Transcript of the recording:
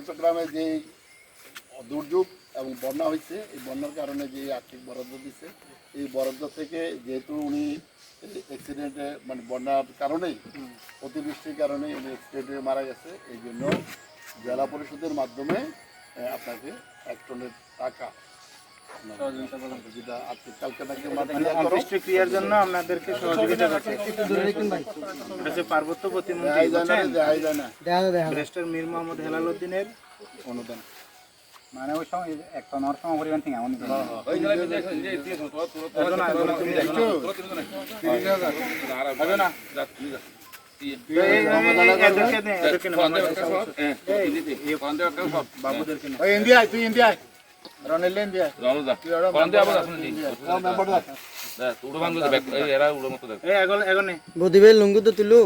চট্টগ্রামে যে দুর্যোগ এবং বন্যা হয়েছে, এই বন্যার কারণে যে আর্থিক বরাদ্দ দিচ্ছে, এই বরাদ্দ থেকে যেহেতু উনি অ্যাক্সিডেন্টে মানে বন্যার কারণেই অতিবৃষ্টির কারণে উনি অ্যাক্সিডেন্টে মারা গেছে, এই জন্য জেলা পরিষদের মাধ্যমে আপনাকে 1 টনের টাকা যেটা আজকে কালকে নাকি অন্ত্যেষ্টি ক্রিয়ার জন্য আপনাদেরকে সহযোগিতা করছে পার্বত্য প্রতিমন্ত্রী ব্যারিস্টার মীর মোহাম্মদ হেলাল উদ্দিনের অনুদান মানে ওই সময় একটা নর সময় পরিমাণ থেকে এমন বদিবে লুঙ্গু তো তুলু